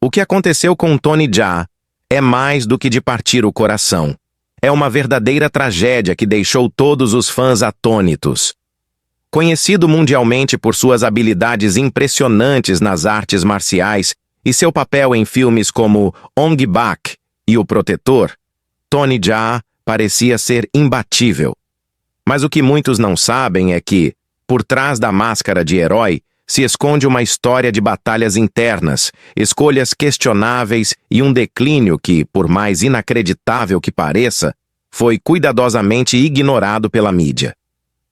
O que aconteceu com Tony Jaa é mais do que de partir o coração. É uma verdadeira tragédia que deixou todos os fãs atônitos. Conhecido mundialmente por suas habilidades impressionantes nas artes marciais e seu papel em filmes como Ong Bak e O Protetor, Tony Jaa parecia ser imbatível. Mas o que muitos não sabem é que, por trás da máscara de herói, se esconde uma história de batalhas internas, escolhas questionáveis e um declínio que, por mais inacreditável que pareça, foi cuidadosamente ignorado pela mídia.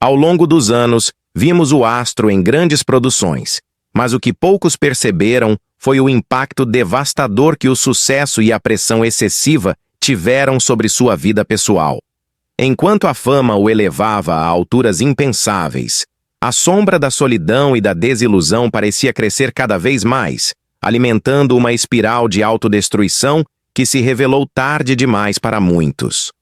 Ao longo dos anos, vimos o astro em grandes produções, mas o que poucos perceberam foi o impacto devastador que o sucesso e a pressão excessiva tiveram sobre sua vida pessoal. Enquanto a fama o elevava a alturas impensáveis, a sombra da solidão e da desilusão parecia crescer cada vez mais, alimentando uma espiral de autodestruição que se revelou tarde demais para muitos.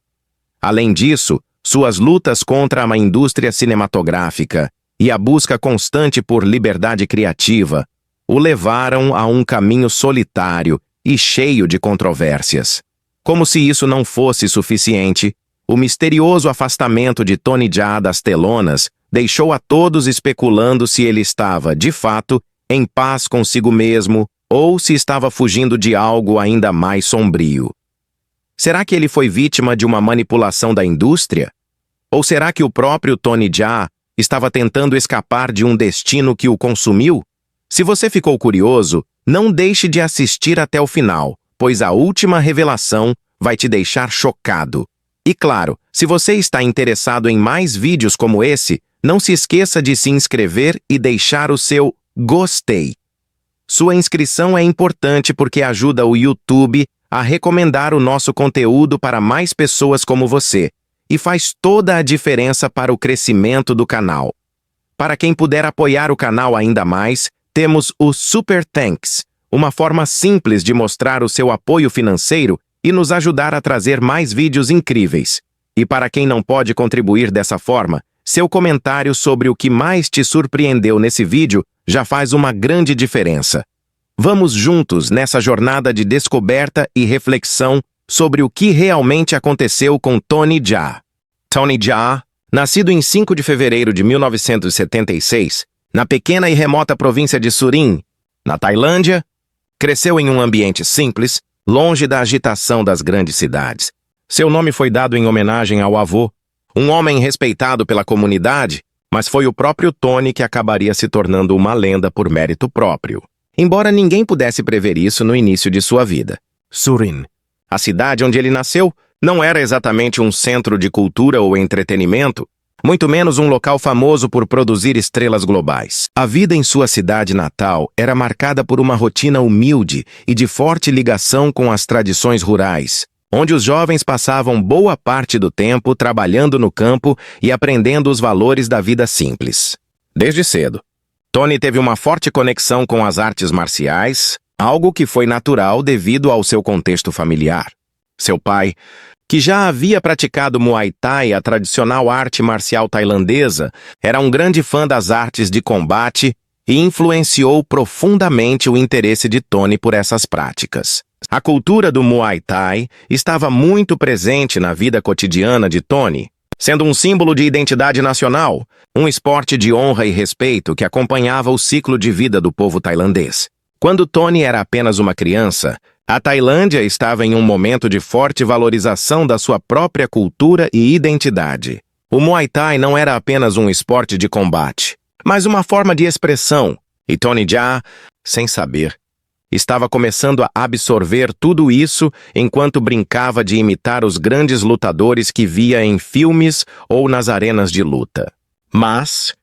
Além disso, suas lutas contra a indústria cinematográfica e a busca constante por liberdade criativa o levaram a um caminho solitário e cheio de controvérsias. Como se isso não fosse suficiente, o misterioso afastamento de Tony Jaa das telonas deixou a todos especulando se ele estava, de fato, em paz consigo mesmo ou se estava fugindo de algo ainda mais sombrio. Será que ele foi vítima de uma manipulação da indústria? Ou será que o próprio Tony Jaa estava tentando escapar de um destino que o consumiu? Se você ficou curioso, não deixe de assistir até o final, pois a última revelação vai te deixar chocado. E claro, se você está interessado em mais vídeos como esse, não se esqueça de se inscrever e deixar o seu gostei. Sua inscrição é importante porque ajuda o YouTube a recomendar o nosso conteúdo para mais pessoas como você e faz toda a diferença para o crescimento do canal. Para quem puder apoiar o canal ainda mais, temos o Super Thanks, uma forma simples de mostrar o seu apoio financeiro e nos ajudar a trazer mais vídeos incríveis. E para quem não pode contribuir dessa forma, seu comentário sobre o que mais te surpreendeu nesse vídeo já faz uma grande diferença. Vamos juntos nessa jornada de descoberta e reflexão sobre o que realmente aconteceu com Tony Jaa. Tony Jaa, nascido em 5 de fevereiro de 1976, na pequena e remota província de Surin, na Tailândia, cresceu em um ambiente simples, longe da agitação das grandes cidades. Seu nome foi dado em homenagem ao avô, um homem respeitado pela comunidade, mas foi o próprio Tony que acabaria se tornando uma lenda por mérito próprio. Embora ninguém pudesse prever isso no início de sua vida. Surin, a cidade onde ele nasceu, não era exatamente um centro de cultura ou entretenimento, muito menos um local famoso por produzir estrelas globais. A vida em sua cidade natal era marcada por uma rotina humilde e de forte ligação com as tradições rurais, onde os jovens passavam boa parte do tempo trabalhando no campo e aprendendo os valores da vida simples. Desde cedo, Tony teve uma forte conexão com as artes marciais, algo que foi natural devido ao seu contexto familiar. Seu pai, que já havia praticado Muay Thai, a tradicional arte marcial tailandesa, era um grande fã das artes de combate e influenciou profundamente o interesse de Tony por essas práticas. A cultura do Muay Thai estava muito presente na vida cotidiana de Tony, sendo um símbolo de identidade nacional, um esporte de honra e respeito que acompanhava o ciclo de vida do povo tailandês. Quando Tony era apenas uma criança, a Tailândia estava em um momento de forte valorização da sua própria cultura e identidade. O Muay Thai não era apenas um esporte de combate, mas uma forma de expressão, e Tony Jaa, sem saber, estava começando a absorver tudo isso enquanto brincava de imitar os grandes lutadores que via em filmes ou nas arenas de luta. Mas,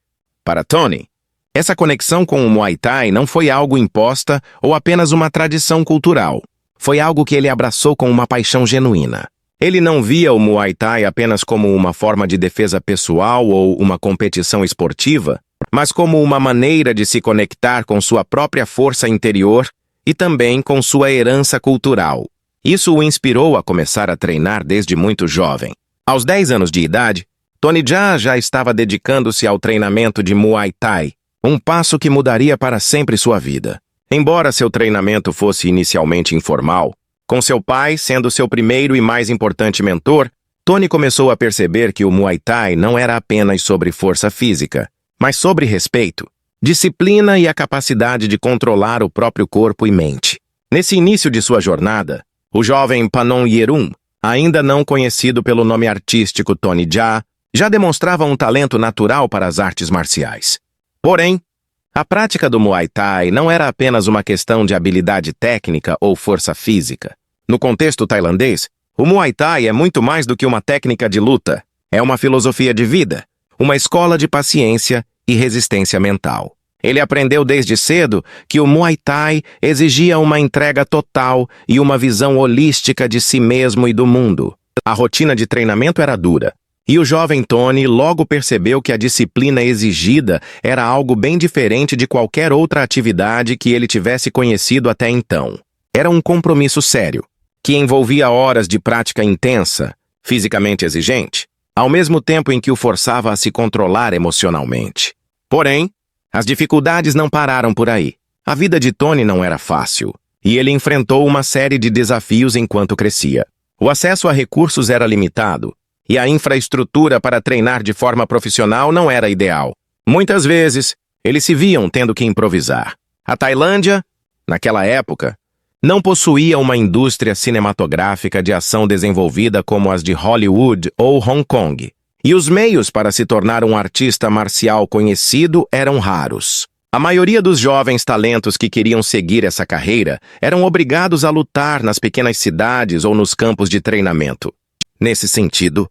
para Tony, essa conexão com o Muay Thai não foi algo imposta ou apenas uma tradição cultural. Foi algo que ele abraçou com uma paixão genuína. Ele não via o Muay Thai apenas como uma forma de defesa pessoal ou uma competição esportiva, mas como uma maneira de se conectar com sua própria força interior e também com sua herança cultural. Isso o inspirou a começar a treinar desde muito jovem. Aos 10 anos de idade, Tony Jaa já estava dedicando-se ao treinamento de Muay Thai, um passo que mudaria para sempre sua vida. Embora seu treinamento fosse inicialmente informal, com seu pai sendo seu primeiro e mais importante mentor, Tony começou a perceber que o Muay Thai não era apenas sobre força física, mas sobre respeito, disciplina e a capacidade de controlar o próprio corpo e mente. Nesse início de sua jornada, o jovem Panon Yerum, ainda não conhecido pelo nome artístico Tony Jaa, já demonstrava um talento natural para as artes marciais. Porém, a prática do Muay Thai não era apenas uma questão de habilidade técnica ou força física. No contexto tailandês, o Muay Thai é muito mais do que uma técnica de luta. É uma filosofia de vida, uma escola de paciência e resistência mental. Ele aprendeu desde cedo que o Muay Thai exigia uma entrega total e uma visão holística de si mesmo e do mundo. A rotina de treinamento era dura, e o jovem Tony logo percebeu que a disciplina exigida era algo bem diferente de qualquer outra atividade que ele tivesse conhecido até então. Era um compromisso sério, que envolvia horas de prática intensa, fisicamente exigente, ao mesmo tempo em que o forçava a se controlar emocionalmente. Porém, as dificuldades não pararam por aí. A vida de Tony não era fácil, e ele enfrentou uma série de desafios enquanto crescia. O acesso a recursos era limitado, e a infraestrutura para treinar de forma profissional não era ideal. Muitas vezes, eles se viam tendo que improvisar. A Tailândia, naquela época, não possuía uma indústria cinematográfica de ação desenvolvida como as de Hollywood ou Hong Kong, e os meios para se tornar um artista marcial conhecido eram raros. A maioria dos jovens talentos que queriam seguir essa carreira eram obrigados a lutar nas pequenas cidades ou nos campos de treinamento. Nesse sentido,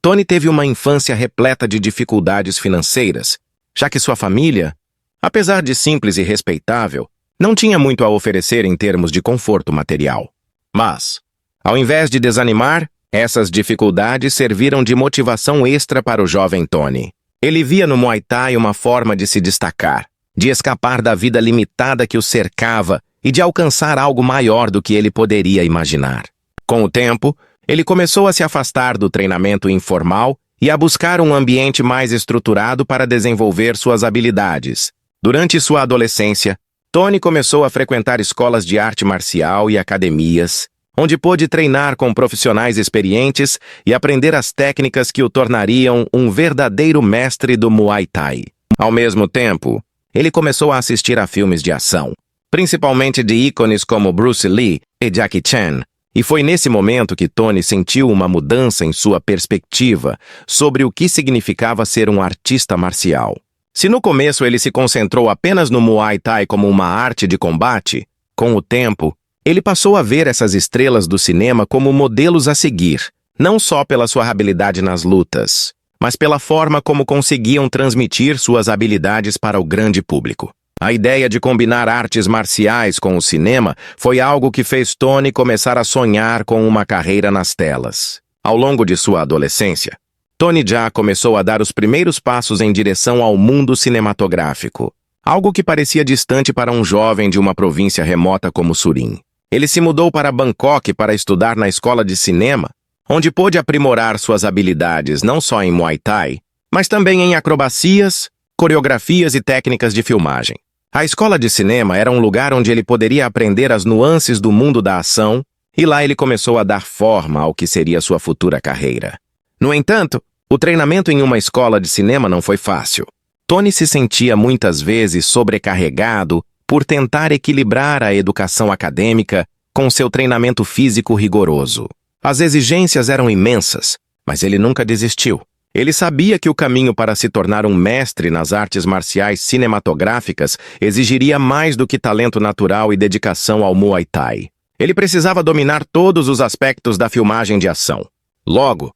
Tony teve uma infância repleta de dificuldades financeiras, já que sua família, apesar de simples e respeitável, não tinha muito a oferecer em termos de conforto material. Mas, ao invés de desanimar, essas dificuldades serviram de motivação extra para o jovem Tony. Ele via no Muay Thai uma forma de se destacar, de escapar da vida limitada que o cercava e de alcançar algo maior do que ele poderia imaginar. Com o tempo, ele começou a se afastar do treinamento informal e a buscar um ambiente mais estruturado para desenvolver suas habilidades. Durante sua adolescência, Tony começou a frequentar escolas de arte marcial e academias, onde pôde treinar com profissionais experientes e aprender as técnicas que o tornariam um verdadeiro mestre do Muay Thai. Ao mesmo tempo, ele começou a assistir a filmes de ação, principalmente de ícones como Bruce Lee e Jackie Chan, e foi nesse momento que Tony sentiu uma mudança em sua perspectiva sobre o que significava ser um artista marcial. Se no começo ele se concentrou apenas no Muay Thai como uma arte de combate, com o tempo, ele passou a ver essas estrelas do cinema como modelos a seguir, não só pela sua habilidade nas lutas, mas pela forma como conseguiam transmitir suas habilidades para o grande público. A ideia de combinar artes marciais com o cinema foi algo que fez Tony começar a sonhar com uma carreira nas telas. Ao longo de sua adolescência, Tony Jaa começou a dar os primeiros passos em direção ao mundo cinematográfico, algo que parecia distante para um jovem de uma província remota como Surin. Ele se mudou para Bangkok para estudar na escola de cinema, onde pôde aprimorar suas habilidades não só em Muay Thai, mas também em acrobacias, coreografias e técnicas de filmagem. A escola de cinema era um lugar onde ele poderia aprender as nuances do mundo da ação, e lá ele começou a dar forma ao que seria sua futura carreira. No entanto, o treinamento em uma escola de cinema não foi fácil. Tony se sentia muitas vezes sobrecarregado por tentar equilibrar a educação acadêmica com seu treinamento físico rigoroso. As exigências eram imensas, mas ele nunca desistiu. Ele sabia que o caminho para se tornar um mestre nas artes marciais cinematográficas exigiria mais do que talento natural e dedicação ao Muay Thai. Ele precisava dominar todos os aspectos da filmagem de ação. Logo,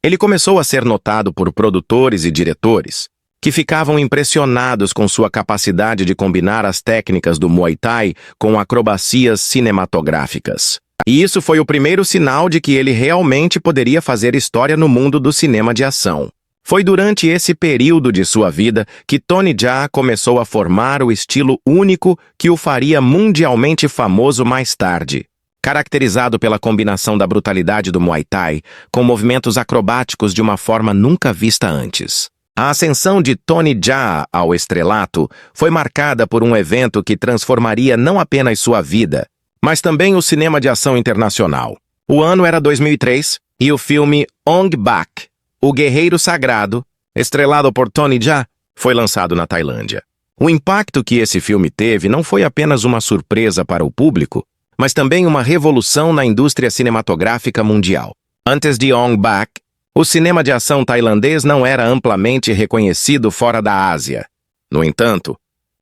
ele começou a ser notado por produtores e diretores, que ficavam impressionados com sua capacidade de combinar as técnicas do Muay Thai com acrobacias cinematográficas. E isso foi o primeiro sinal de que ele realmente poderia fazer história no mundo do cinema de ação. Foi durante esse período de sua vida que Tony Jaa começou a formar o estilo único que o faria mundialmente famoso mais tarde. Caracterizado pela combinação da brutalidade do Muay Thai com movimentos acrobáticos de uma forma nunca vista antes. A ascensão de Tony Jaa ao estrelato foi marcada por um evento que transformaria não apenas sua vida, mas também o cinema de ação internacional. O ano era 2003 e o filme Ong Bak, O Guerreiro Sagrado, estrelado por Tony Jaa, foi lançado na Tailândia. O impacto que esse filme teve não foi apenas uma surpresa para o público, mas também uma revolução na indústria cinematográfica mundial. Antes de Ong Bak, o cinema de ação tailandês não era amplamente reconhecido fora da Ásia. No entanto,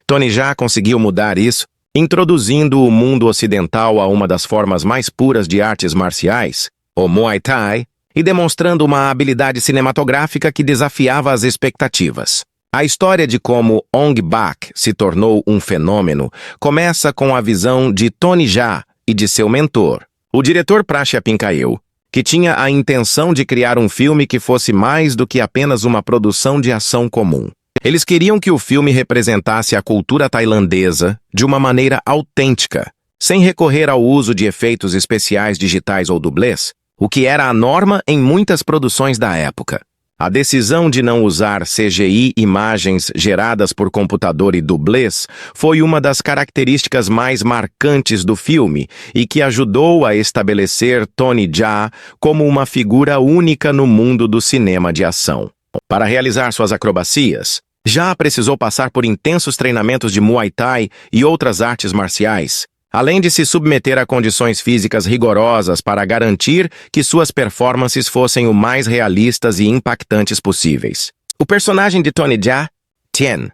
Tony Jaa conseguiu mudar isso, introduzindo o mundo ocidental a uma das formas mais puras de artes marciais, o Muay Thai, e demonstrando uma habilidade cinematográfica que desafiava as expectativas. A história de como Ong Bak se tornou um fenômeno começa com a visão de Tony Jaa e de seu mentor, o diretor Prashya Pinkaew, que tinha a intenção de criar um filme que fosse mais do que apenas uma produção de ação comum. Eles queriam que o filme representasse a cultura tailandesa de uma maneira autêntica, sem recorrer ao uso de efeitos especiais digitais ou dublês, o que era a norma em muitas produções da época. A decisão de não usar CGI, imagens geradas por computador e dublês, foi uma das características mais marcantes do filme e que ajudou a estabelecer Tony Jaa como uma figura única no mundo do cinema de ação. Para realizar suas acrobacias, Jaa precisou passar por intensos treinamentos de Muay Thai e outras artes marciais, além de se submeter a condições físicas rigorosas para garantir que suas performances fossem o mais realistas e impactantes possíveis. O personagem de Tony Jaa, Tien,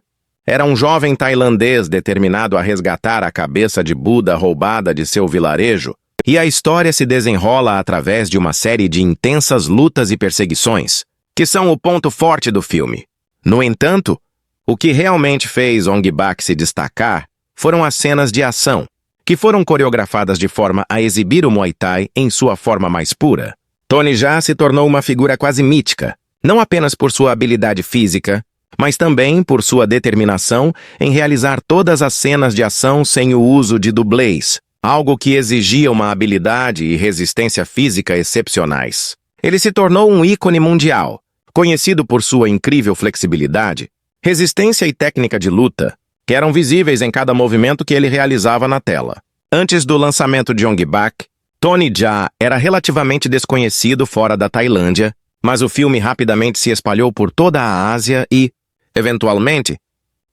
era um jovem tailandês determinado a resgatar a cabeça de Buda roubada de seu vilarejo, e a história se desenrola através de uma série de intensas lutas e perseguições, que são o ponto forte do filme. No entanto, o que realmente fez Ong Bak se destacar foram as cenas de ação, que foram coreografadas de forma a exibir o Muay Thai em sua forma mais pura. Tony Jaa se tornou uma figura quase mítica, não apenas por sua habilidade física, mas também por sua determinação em realizar todas as cenas de ação sem o uso de dublês, algo que exigia uma habilidade e resistência física excepcionais. Ele se tornou um ícone mundial, conhecido por sua incrível flexibilidade, resistência e técnica de luta, que eram visíveis em cada movimento que ele realizava na tela. Antes do lançamento de Ong Bak, Tony Jaa era relativamente desconhecido fora da Tailândia, mas o filme rapidamente se espalhou por toda a Ásia e, eventualmente,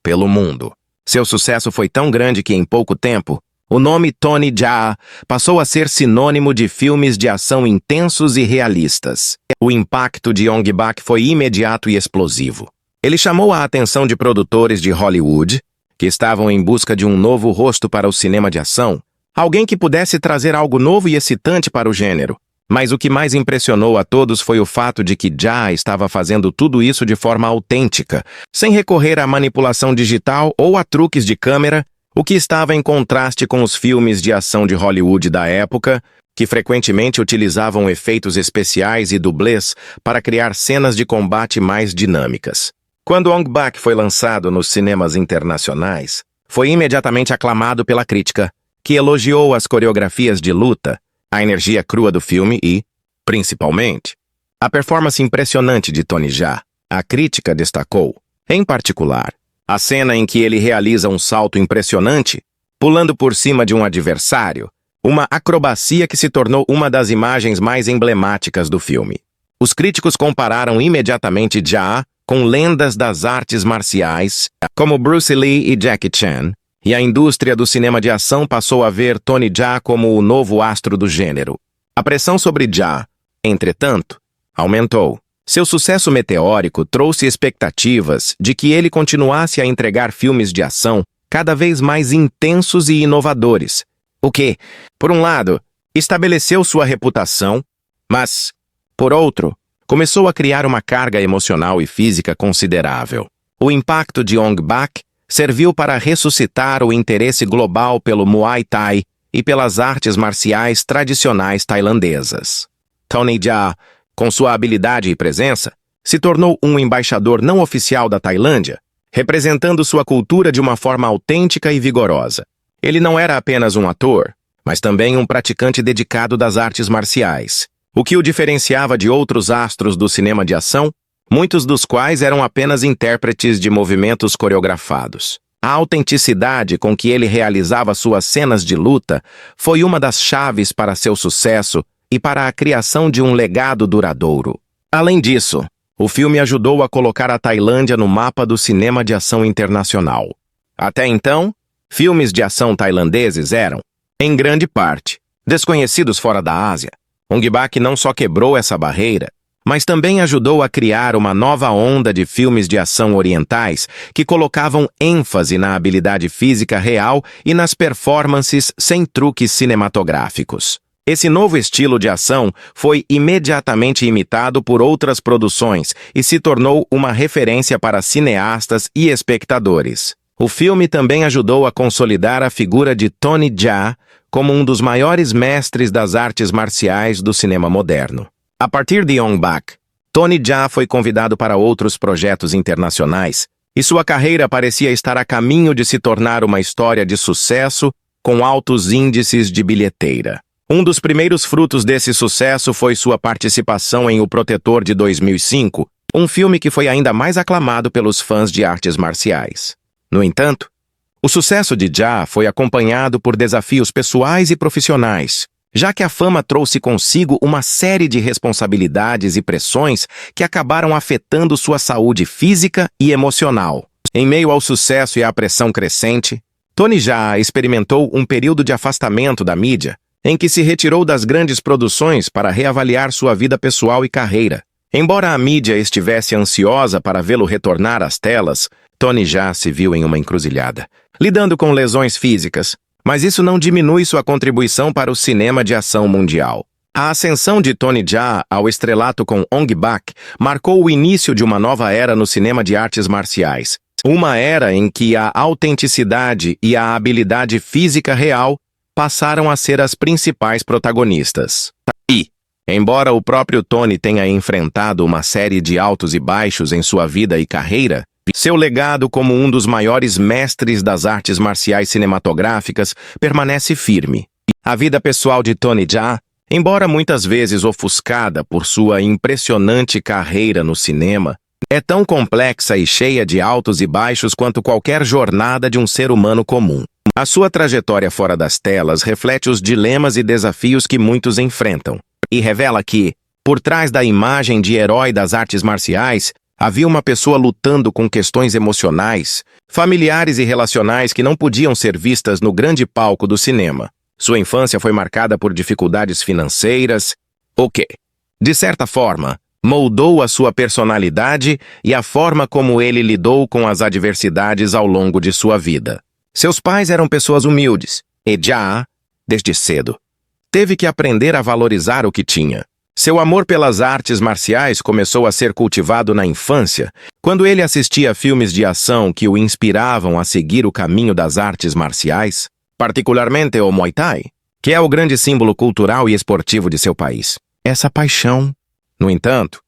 pelo mundo. Seu sucesso foi tão grande que, em pouco tempo, o nome Tony Jaa passou a ser sinônimo de filmes de ação intensos e realistas. O impacto de Ong Bak foi imediato e explosivo. Ele chamou a atenção de produtores de Hollywood, que estavam em busca de um novo rosto para o cinema de ação, alguém que pudesse trazer algo novo e excitante para o gênero. Mas o que mais impressionou a todos foi o fato de que Jaa estava fazendo tudo isso de forma autêntica, sem recorrer à manipulação digital ou a truques de câmera, o que estava em contraste com os filmes de ação de Hollywood da época, que frequentemente utilizavam efeitos especiais e dublês para criar cenas de combate mais dinâmicas. Quando Ong Bak foi lançado nos cinemas internacionais, foi imediatamente aclamado pela crítica, que elogiou as coreografias de luta, a energia crua do filme e, principalmente, a performance impressionante de Tony Jaa. A crítica destacou, em particular, a cena em que ele realiza um salto impressionante, pulando por cima de um adversário, uma acrobacia que se tornou uma das imagens mais emblemáticas do filme. Os críticos compararam imediatamente Jaa com lendas das artes marciais, como Bruce Lee e Jackie Chan, e a indústria do cinema de ação passou a ver Tony Jaa como o novo astro do gênero. A pressão sobre Jaa, entretanto, aumentou. Seu sucesso meteórico trouxe expectativas de que ele continuasse a entregar filmes de ação cada vez mais intensos e inovadores, o que, por um lado, estabeleceu sua reputação, mas, por outro, começou a criar uma carga emocional e física considerável. O impacto de Ong Bak serviu para ressuscitar o interesse global pelo Muay Thai e pelas artes marciais tradicionais tailandesas. Tony Jaa, com sua habilidade e presença, se tornou um embaixador não oficial da Tailândia, representando sua cultura de uma forma autêntica e vigorosa. Ele não era apenas um ator, mas também um praticante dedicado das artes marciais, o que o diferenciava de outros astros do cinema de ação, muitos dos quais eram apenas intérpretes de movimentos coreografados. A autenticidade com que ele realizava suas cenas de luta foi uma das chaves para seu sucesso e para a criação de um legado duradouro. Além disso, o filme ajudou a colocar a Tailândia no mapa do cinema de ação internacional. Até então, filmes de ação tailandeses eram, em grande parte, desconhecidos fora da Ásia. Ong Bak não só quebrou essa barreira, mas também ajudou a criar uma nova onda de filmes de ação orientais que colocavam ênfase na habilidade física real e nas performances sem truques cinematográficos. Esse novo estilo de ação foi imediatamente imitado por outras produções e se tornou uma referência para cineastas e espectadores. O filme também ajudou a consolidar a figura de Tony Jaa como um dos maiores mestres das artes marciais do cinema moderno. A partir de Ong Bak, Tony Jaa foi convidado para outros projetos internacionais e sua carreira parecia estar a caminho de se tornar uma história de sucesso com altos índices de bilheteira. Um dos primeiros frutos desse sucesso foi sua participação em O Protetor de 2005, um filme que foi ainda mais aclamado pelos fãs de artes marciais. No entanto, o sucesso de Jaa foi acompanhado por desafios pessoais e profissionais, já que a fama trouxe consigo uma série de responsabilidades e pressões que acabaram afetando sua saúde física e emocional. Em meio ao sucesso e à pressão crescente, Tony Jaa experimentou um período de afastamento da mídia, em que se retirou das grandes produções para reavaliar sua vida pessoal e carreira. Embora a mídia estivesse ansiosa para vê-lo retornar às telas, Tony Jaa se viu em uma encruzilhada, lidando com lesões físicas, mas isso não diminui sua contribuição para o cinema de ação mundial. A ascensão de Tony Jaa ao estrelato com Ong Bak marcou o início de uma nova era no cinema de artes marciais. Uma era em que a autenticidade e a habilidade física real passaram a ser as principais protagonistas. E, embora o próprio Tony tenha enfrentado uma série de altos e baixos em sua vida e carreira, seu legado como um dos maiores mestres das artes marciais cinematográficas permanece firme. A vida pessoal de Tony Jaa, embora muitas vezes ofuscada por sua impressionante carreira no cinema, é tão complexa e cheia de altos e baixos quanto qualquer jornada de um ser humano comum. A sua trajetória fora das telas reflete os dilemas e desafios que muitos enfrentam, e revela que, por trás da imagem de herói das artes marciais, havia uma pessoa lutando com questões emocionais, familiares e relacionais que não podiam ser vistas no grande palco do cinema. Sua infância foi marcada por dificuldades financeiras, o que, de certa forma, moldou a sua personalidade e a forma como ele lidou com as adversidades ao longo de sua vida. Seus pais eram pessoas humildes, e Jaa, desde cedo, teve que aprender a valorizar o que tinha. Seu amor pelas artes marciais começou a ser cultivado na infância, quando ele assistia a filmes de ação que o inspiravam a seguir o caminho das artes marciais, particularmente o Muay Thai, que é o grande símbolo cultural e esportivo de seu país. Essa paixão, no entanto,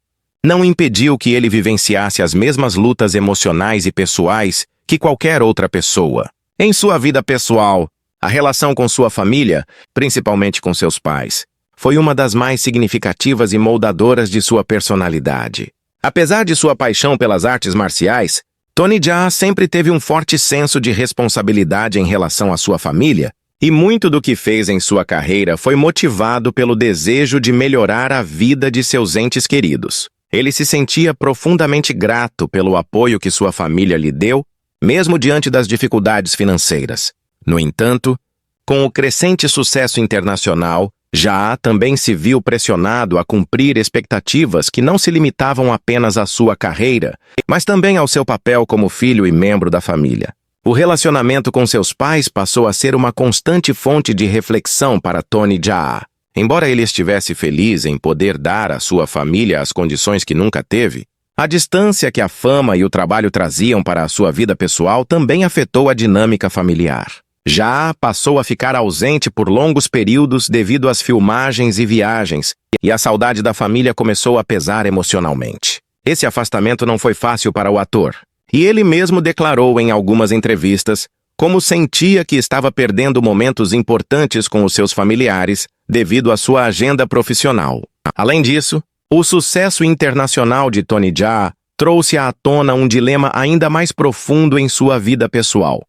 não impediu que ele vivenciasse as mesmas lutas emocionais e pessoais que qualquer outra pessoa. Em sua vida pessoal, a relação com sua família, principalmente com seus pais, foi uma das mais significativas e moldadoras de sua personalidade. Apesar de sua paixão pelas artes marciais, Tony Jaa sempre teve um forte senso de responsabilidade em relação à sua família, e muito do que fez em sua carreira foi motivado pelo desejo de melhorar a vida de seus entes queridos. Ele se sentia profundamente grato pelo apoio que sua família lhe deu, mesmo diante das dificuldades financeiras. No entanto, com o crescente sucesso internacional, Jaa também se viu pressionado a cumprir expectativas que não se limitavam apenas à sua carreira, mas também ao seu papel como filho e membro da família. O relacionamento com seus pais passou a ser uma constante fonte de reflexão para Tony Jaa. Embora ele estivesse feliz em poder dar à sua família as condições que nunca teve, a distância que a fama e o trabalho traziam para a sua vida pessoal também afetou a dinâmica familiar. Jaa passou a ficar ausente por longos períodos devido às filmagens e viagens, e a saudade da família começou a pesar emocionalmente. Esse afastamento não foi fácil para o ator, e ele mesmo declarou em algumas entrevistas como sentia que estava perdendo momentos importantes com os seus familiares devido à sua agenda profissional. Além disso, O sucesso internacional de Tony Jaa trouxe à tona um dilema ainda mais profundo em sua vida pessoal.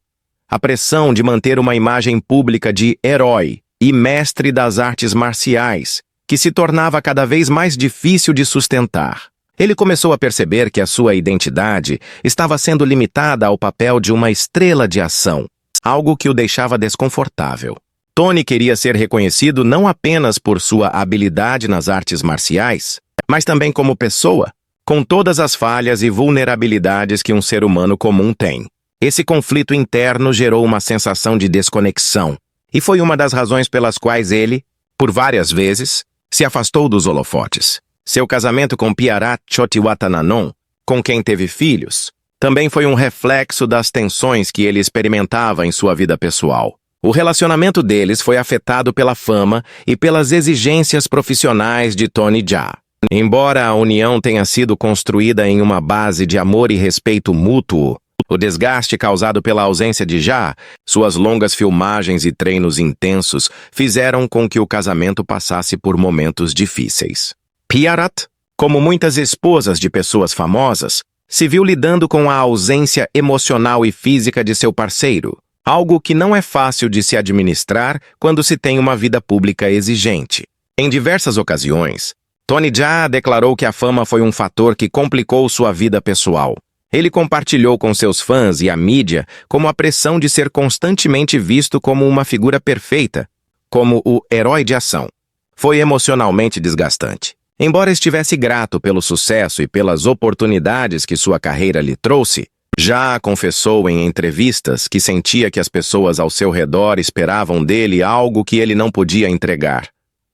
A pressão de manter uma imagem pública de herói e mestre das artes marciais, que se tornava cada vez mais difícil de sustentar. Ele começou a perceber que a sua identidade estava sendo limitada ao papel de uma estrela de ação, algo que o deixava desconfortável. Tony queria ser reconhecido não apenas por sua habilidade nas artes marciais, mas também como pessoa, com todas as falhas e vulnerabilidades que um ser humano comum tem. Esse conflito interno gerou uma sensação de desconexão, e foi uma das razões pelas quais ele, por várias vezes, se afastou dos holofotes. Seu casamento com Piarat Chotiwatananon, com quem teve filhos, também foi um reflexo das tensões que ele experimentava em sua vida pessoal. O relacionamento deles foi afetado pela fama e pelas exigências profissionais de Tony Jaa. Embora a união tenha sido construída em uma base de amor e respeito mútuo, o desgaste causado pela ausência de Jaa, suas longas filmagens e treinos intensos fizeram com que o casamento passasse por momentos difíceis. Piarat, como muitas esposas de pessoas famosas, se viu lidando com a ausência emocional e física de seu parceiro, algo que não é fácil de se administrar quando se tem uma vida pública exigente. Em diversas ocasiões, Tony Jaa declarou que a fama foi um fator que complicou sua vida pessoal. Ele compartilhou com seus fãs e a mídia como a pressão de ser constantemente visto como uma figura perfeita, como o herói de ação. Foi emocionalmente desgastante. Embora estivesse grato pelo sucesso e pelas oportunidades que sua carreira lhe trouxe, Jaa confessou em entrevistas que sentia que as pessoas ao seu redor esperavam dele algo que ele não podia entregar: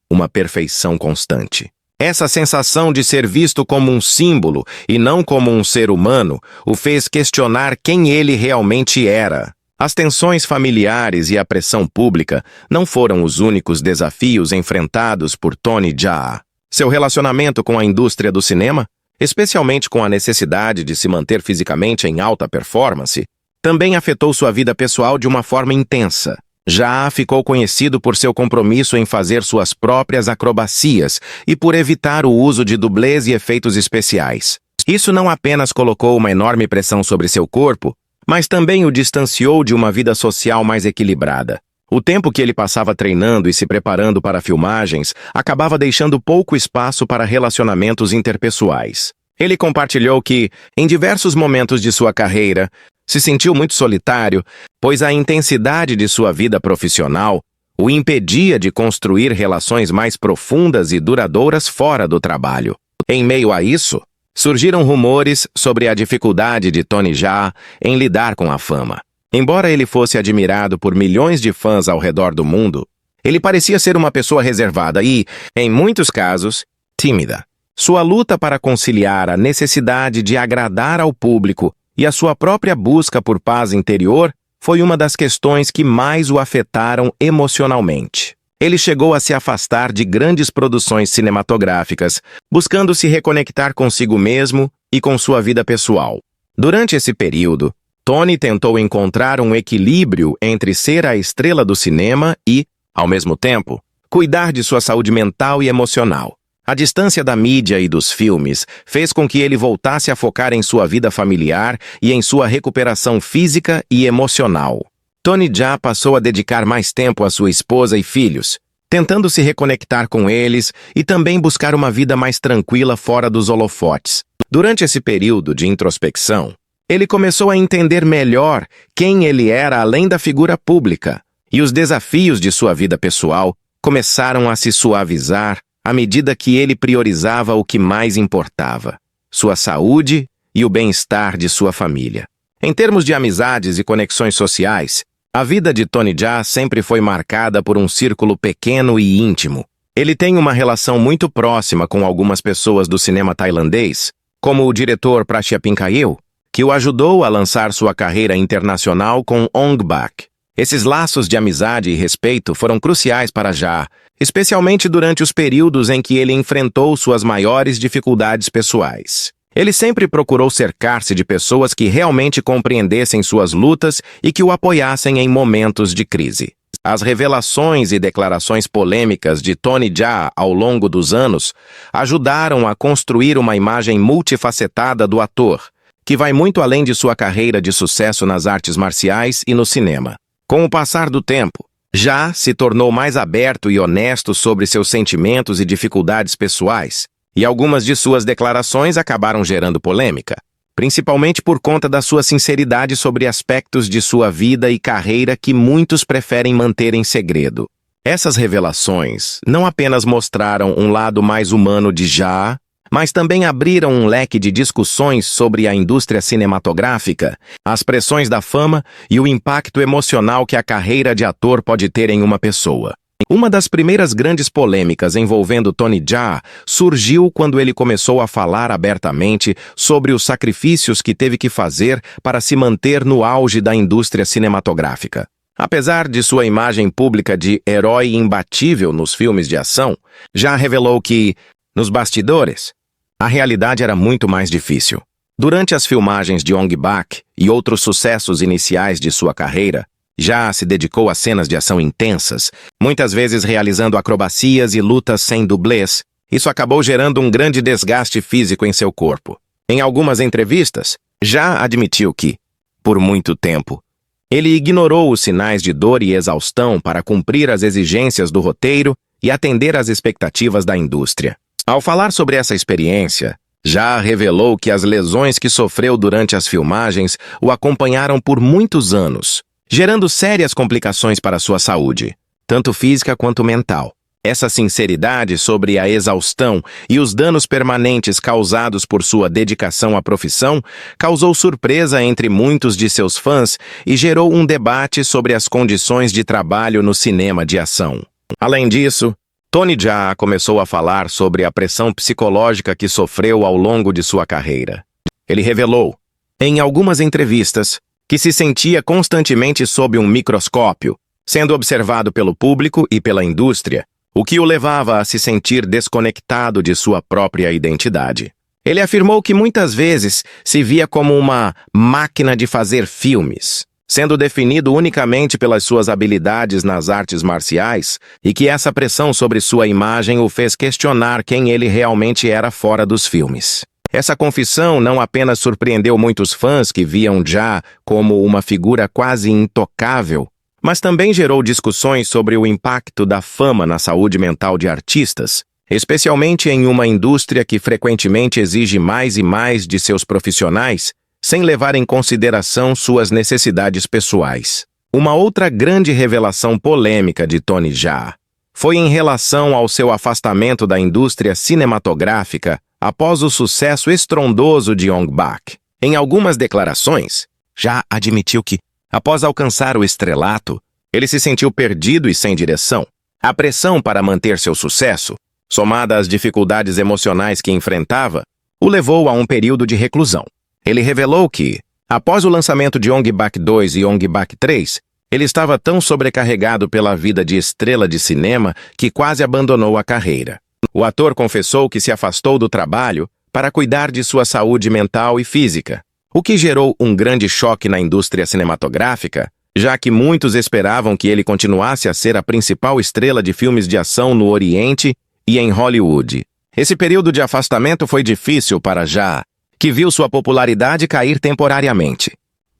uma perfeição constante. Essa sensação de ser visto como um símbolo e não como um ser humano o fez questionar quem ele realmente era. As tensões familiares e a pressão pública não foram os únicos desafios enfrentados por Tony Jaa. Seu relacionamento com a indústria do cinema, especialmente com a necessidade de se manter fisicamente em alta performance, também afetou sua vida pessoal de uma forma intensa. Jaa ficou conhecido por seu compromisso em fazer suas próprias acrobacias e por evitar o uso de dublês e efeitos especiais. Isso não apenas colocou uma enorme pressão sobre seu corpo, mas também o distanciou de uma vida social mais equilibrada. O tempo que ele passava treinando e se preparando para filmagens acabava deixando pouco espaço para relacionamentos interpessoais. Ele compartilhou que, em diversos momentos de sua carreira, se sentiu muito solitário, pois a intensidade de sua vida profissional o impedia de construir relações mais profundas e duradouras fora do trabalho. Em meio a isso, surgiram rumores sobre a dificuldade de Tony Jaa em lidar com a fama. Embora ele fosse admirado por milhões de fãs ao redor do mundo, ele parecia ser uma pessoa reservada e, em muitos casos, tímida. Sua luta para conciliar a necessidade de agradar ao público e a sua própria busca por paz interior foi uma das questões que mais o afetaram emocionalmente. Ele chegou a se afastar de grandes produções cinematográficas, buscando se reconectar consigo mesmo e com sua vida pessoal. Durante esse período, Tony tentou encontrar um equilíbrio entre ser a estrela do cinema e, ao mesmo tempo, cuidar de sua saúde mental e emocional. A distância da mídia e dos filmes fez com que ele voltasse a focar em sua vida familiar e em sua recuperação física e emocional. Tony Jaa passou a dedicar mais tempo à sua esposa e filhos, tentando se reconectar com eles e também buscar uma vida mais tranquila fora dos holofotes. Durante esse período de introspecção, ele começou a entender melhor quem ele era além da figura pública, e os desafios de sua vida pessoal começaram a se suavizar à medida que ele priorizava o que mais importava: sua saúde e o bem-estar de sua família. Em termos de amizades e conexões sociais, a vida de Tony Jaa sempre foi marcada por um círculo pequeno e íntimo. Ele tem uma relação muito próxima com algumas pessoas do cinema tailandês, como o diretor Prachapin Chaeo, que o ajudou a lançar sua carreira internacional com Ong Bak. Esses laços de amizade e respeito foram cruciais para Jaa, especialmente durante os períodos em que ele enfrentou suas maiores dificuldades pessoais. Ele sempre procurou cercar-se de pessoas que realmente compreendessem suas lutas e que o apoiassem em momentos de crise. As revelações e declarações polêmicas de Tony Jaa ao longo dos anos ajudaram a construir uma imagem multifacetada do ator, que vai muito além de sua carreira de sucesso nas artes marciais e no cinema. Com o passar do tempo, Jaa se tornou mais aberto e honesto sobre seus sentimentos e dificuldades pessoais, e algumas de suas declarações acabaram gerando polêmica, principalmente por conta da sua sinceridade sobre aspectos de sua vida e carreira que muitos preferem manter em segredo. Essas revelações não apenas mostraram um lado mais humano de Jaa, mas também abriram um leque de discussões sobre a indústria cinematográfica, as pressões da fama e o impacto emocional que a carreira de ator pode ter em uma pessoa. Uma das primeiras grandes polêmicas envolvendo Tony Jaa surgiu quando ele começou a falar abertamente sobre os sacrifícios que teve que fazer para se manter no auge da indústria cinematográfica. Apesar de sua imagem pública de herói imbatível nos filmes de ação, Jaa revelou que, nos bastidores, a realidade era muito mais difícil. Durante as filmagens de Ong Bak e outros sucessos iniciais de sua carreira, Jaa se dedicou a cenas de ação intensas, muitas vezes realizando acrobacias e lutas sem dublês. Isso acabou gerando um grande desgaste físico em seu corpo. Em algumas entrevistas, Jaa admitiu que, por muito tempo, ele ignorou os sinais de dor e exaustão para cumprir as exigências do roteiro e atender às expectativas da indústria. Ao falar sobre essa experiência, Jaa revelou que as lesões que sofreu durante as filmagens o acompanharam por muitos anos, gerando sérias complicações para sua saúde, tanto física quanto mental. Essa sinceridade sobre a exaustão e os danos permanentes causados por sua dedicação à profissão causou surpresa entre muitos de seus fãs e gerou um debate sobre as condições de trabalho no cinema de ação. Além disso, Tony Jaa começou a falar sobre a pressão psicológica que sofreu ao longo de sua carreira. Ele revelou, em algumas entrevistas, que se sentia constantemente sob um microscópio, sendo observado pelo público e pela indústria, o que o levava a se sentir desconectado de sua própria identidade. Ele afirmou que muitas vezes se via como uma máquina de fazer filmes, sendo definido unicamente pelas suas habilidades nas artes marciais, e que essa pressão sobre sua imagem o fez questionar quem ele realmente era fora dos filmes. Essa confissão não apenas surpreendeu muitos fãs que viam Jaa como uma figura quase intocável, mas também gerou discussões sobre o impacto da fama na saúde mental de artistas, especialmente em uma indústria que frequentemente exige mais e mais de seus profissionais, sem levar em consideração suas necessidades pessoais. Uma outra grande revelação polêmica de Tony Jaa foi em relação ao seu afastamento da indústria cinematográfica após o sucesso estrondoso de Ong Bak. Em algumas declarações, Jaa admitiu que, após alcançar o estrelato, ele se sentiu perdido e sem direção. A pressão para manter seu sucesso, somada às dificuldades emocionais que enfrentava, o levou a um período de reclusão. Ele revelou que, após o lançamento de Ong Bak 2 e Ong Bak 3, ele estava tão sobrecarregado pela vida de estrela de cinema que quase abandonou a carreira. O ator confessou que se afastou do trabalho para cuidar de sua saúde mental e física, o que gerou um grande choque na indústria cinematográfica, já que muitos esperavam que ele continuasse a ser a principal estrela de filmes de ação no Oriente e em Hollywood. Esse período de afastamento foi difícil para Jaa, que viu sua popularidade cair temporariamente.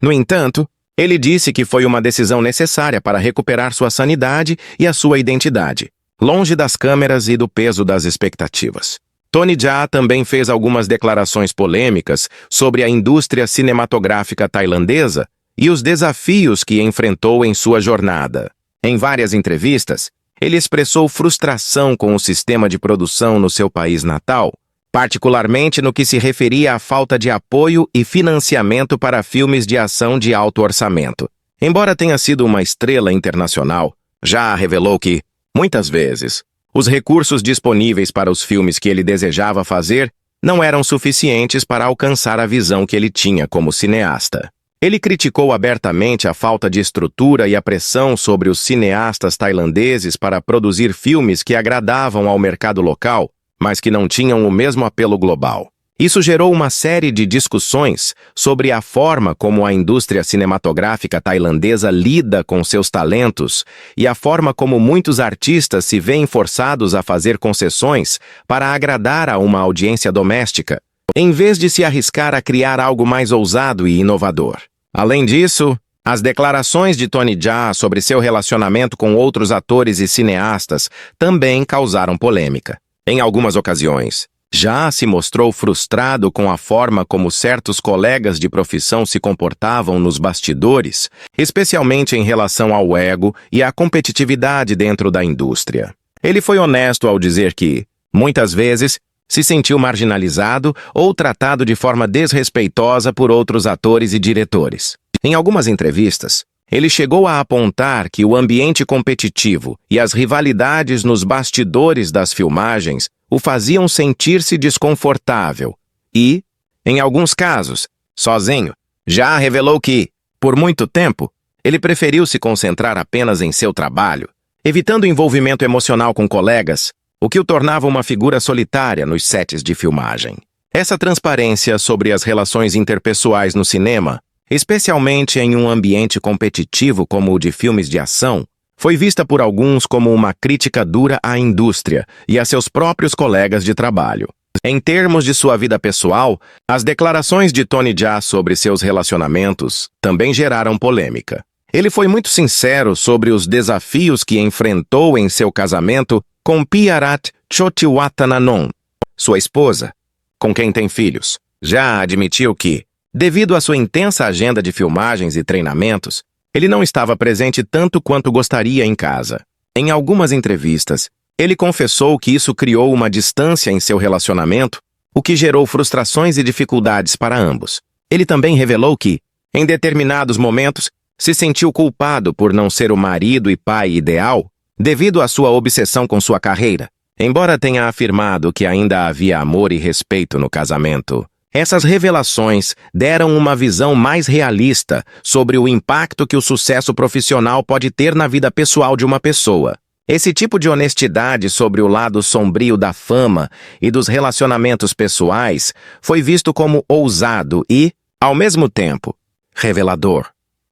No entanto, ele disse que foi uma decisão necessária para recuperar sua sanidade e a sua identidade, longe das câmeras e do peso das expectativas. Tony Jaa também fez algumas declarações polêmicas sobre a indústria cinematográfica tailandesa e os desafios que enfrentou em sua jornada. Em várias entrevistas, ele expressou frustração com o sistema de produção no seu país natal, particularmente no que se referia à falta de apoio e financiamento para filmes de ação de alto orçamento. Embora tenha sido uma estrela internacional, Jaa revelou que, muitas vezes, os recursos disponíveis para os filmes que ele desejava fazer não eram suficientes para alcançar a visão que ele tinha como cineasta. Ele criticou abertamente a falta de estrutura e a pressão sobre os cineastas tailandeses para produzir filmes que agradavam ao mercado local, mas que não tinham o mesmo apelo global. Isso gerou uma série de discussões sobre a forma como a indústria cinematográfica tailandesa lida com seus talentos e a forma como muitos artistas se veem forçados a fazer concessões para agradar a uma audiência doméstica, em vez de se arriscar a criar algo mais ousado e inovador. Além disso, as declarações de Tony Jaa sobre seu relacionamento com outros atores e cineastas também causaram polêmica. Em algumas ocasiões, Jaa se mostrou frustrado com a forma como certos colegas de profissão se comportavam nos bastidores, especialmente em relação ao ego e à competitividade dentro da indústria. Ele foi honesto ao dizer que, muitas vezes, se sentiu marginalizado ou tratado de forma desrespeitosa por outros atores e diretores. Em algumas entrevistas, ele chegou a apontar que o ambiente competitivo e as rivalidades nos bastidores das filmagens o faziam sentir-se desconfortável e, em alguns casos, sozinho. Já revelou que, por muito tempo, ele preferiu se concentrar apenas em seu trabalho, evitando envolvimento emocional com colegas, o que o tornava uma figura solitária nos sets de filmagem. Essa transparência sobre as relações interpessoais no cinema, especialmente em um ambiente competitivo como o de filmes de ação, foi vista por alguns como uma crítica dura à indústria e a seus próprios colegas de trabalho. Em termos de sua vida pessoal, as declarações de Tony Jaa sobre seus relacionamentos também geraram polêmica. Ele foi muito sincero sobre os desafios que enfrentou em seu casamento com Piarat Chotiwatananon, sua esposa, com quem tem filhos. Jaa admitiu que, devido à sua intensa agenda de filmagens e treinamentos, ele não estava presente tanto quanto gostaria em casa. Em algumas entrevistas, ele confessou que isso criou uma distância em seu relacionamento, o que gerou frustrações e dificuldades para ambos. Ele também revelou que, em determinados momentos, se sentiu culpado por não ser o marido e pai ideal, devido à sua obsessão com sua carreira. Embora tenha afirmado que ainda havia amor e respeito no casamento, essas revelações deram uma visão mais realista sobre o impacto que o sucesso profissional pode ter na vida pessoal de uma pessoa. Esse tipo de honestidade sobre o lado sombrio da fama e dos relacionamentos pessoais foi visto como ousado e, ao mesmo tempo, revelador,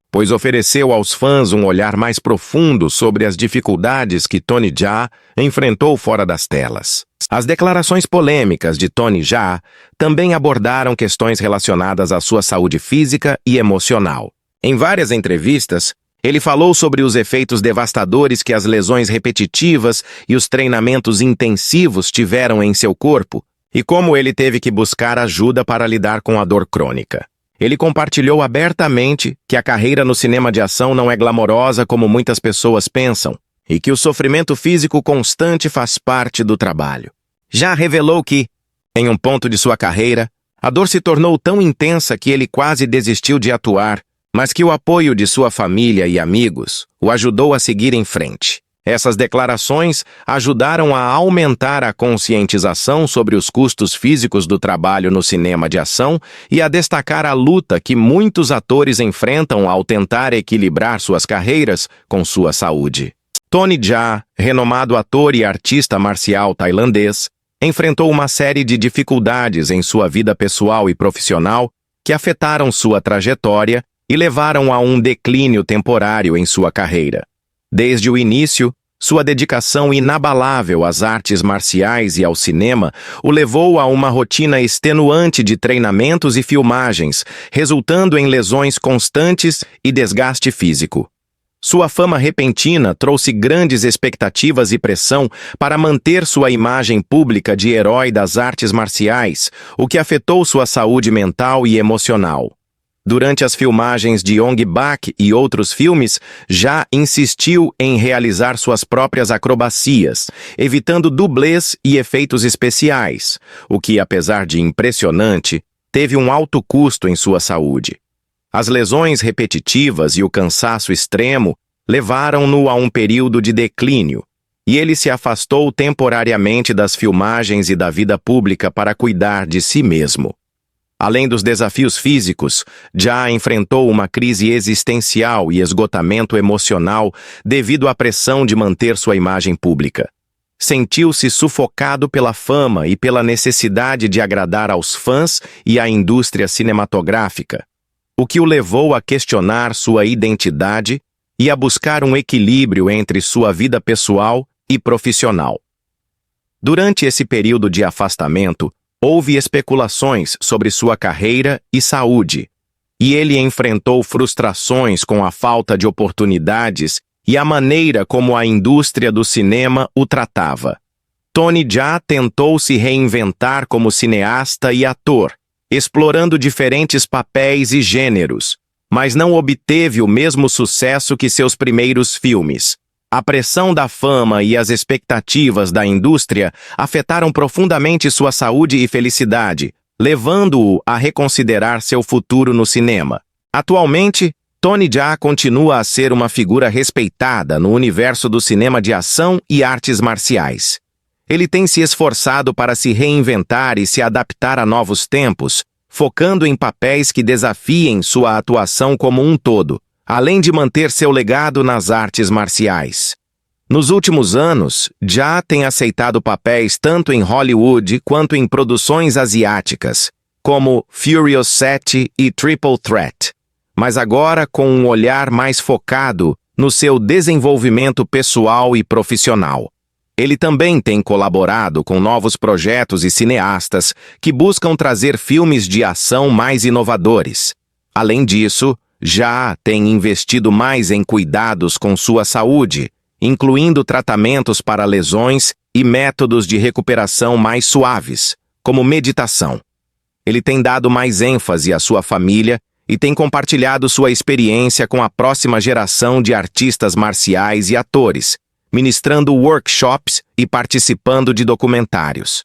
pois ofereceu aos fãs um olhar mais profundo sobre as dificuldades que Tony Jaa enfrentou fora das telas. As declarações polêmicas de Tony Jaa também abordaram questões relacionadas à sua saúde física e emocional. Em várias entrevistas, ele falou sobre os efeitos devastadores que as lesões repetitivas e os treinamentos intensivos tiveram em seu corpo e como ele teve que buscar ajuda para lidar com a dor crônica. Ele compartilhou abertamente que a carreira no cinema de ação não é glamourosa como muitas pessoas pensam e que o sofrimento físico constante faz parte do trabalho. Já revelou que, em um ponto de sua carreira, a dor se tornou tão intensa que ele quase desistiu de atuar, mas que o apoio de sua família e amigos o ajudou a seguir em frente. Essas declarações ajudaram a aumentar a conscientização sobre os custos físicos do trabalho no cinema de ação e a destacar a luta que muitos atores enfrentam ao tentar equilibrar suas carreiras com sua saúde. Tony Jaa, renomado ator e artista marcial tailandês, enfrentou uma série de dificuldades em sua vida pessoal e profissional que afetaram sua trajetória e levaram a um declínio temporário em sua carreira. Desde o início, sua dedicação inabalável às artes marciais e ao cinema o levou a uma rotina extenuante de treinamentos e filmagens, resultando em lesões constantes e desgaste físico. Sua fama repentina trouxe grandes expectativas e pressão para manter sua imagem pública de herói das artes marciais, o que afetou sua saúde mental e emocional. Durante as filmagens de Ong Bak e outros filmes, Jaa insistiu em realizar suas próprias acrobacias, evitando dublês e efeitos especiais, o que, apesar de impressionante, teve um alto custo em sua saúde. As lesões repetitivas e o cansaço extremo levaram-no a um período de declínio, e ele se afastou temporariamente das filmagens e da vida pública para cuidar de si mesmo. Além dos desafios físicos, Jaa enfrentou uma crise existencial e esgotamento emocional devido à pressão de manter sua imagem pública. Sentiu-se sufocado pela fama e pela necessidade de agradar aos fãs e à indústria cinematográfica, o que o levou a questionar sua identidade e a buscar um equilíbrio entre sua vida pessoal e profissional. Durante esse período de afastamento, houve especulações sobre sua carreira e saúde, e ele enfrentou frustrações com a falta de oportunidades e a maneira como a indústria do cinema o tratava. Tony Jaa tentou se reinventar como cineasta e ator, explorando diferentes papéis e gêneros, mas não obteve o mesmo sucesso que seus primeiros filmes. A pressão da fama e as expectativas da indústria afetaram profundamente sua saúde e felicidade, levando-o a reconsiderar seu futuro no cinema. Atualmente, Tony Jaa continua a ser uma figura respeitada no universo do cinema de ação e artes marciais. Ele tem se esforçado para se reinventar e se adaptar a novos tempos, focando em papéis que desafiem sua atuação como um todo, além de manter seu legado nas artes marciais. Nos últimos anos, Jaa tem aceitado papéis tanto em Hollywood quanto em produções asiáticas, como Furious 7 e Triple Threat, mas agora com um olhar mais focado no seu desenvolvimento pessoal e profissional. Ele também tem colaborado com novos projetos e cineastas que buscam trazer filmes de ação mais inovadores. Além disso, Jaa tem investido mais em cuidados com sua saúde, incluindo tratamentos para lesões e métodos de recuperação mais suaves, como meditação. Ele tem dado mais ênfase à sua família e tem compartilhado sua experiência com a próxima geração de artistas marciais e atores, ministrando workshops e participando de documentários.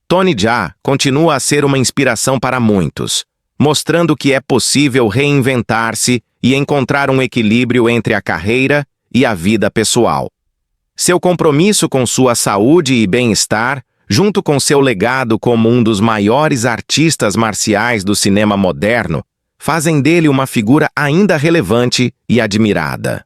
Tony Jaa continua a ser uma inspiração para muitos, mostrando que é possível reinventar-se e encontrar um equilíbrio entre a carreira e a vida pessoal. Seu compromisso com sua saúde e bem-estar, junto com seu legado como um dos maiores artistas marciais do cinema moderno, fazem dele uma figura ainda relevante e admirada.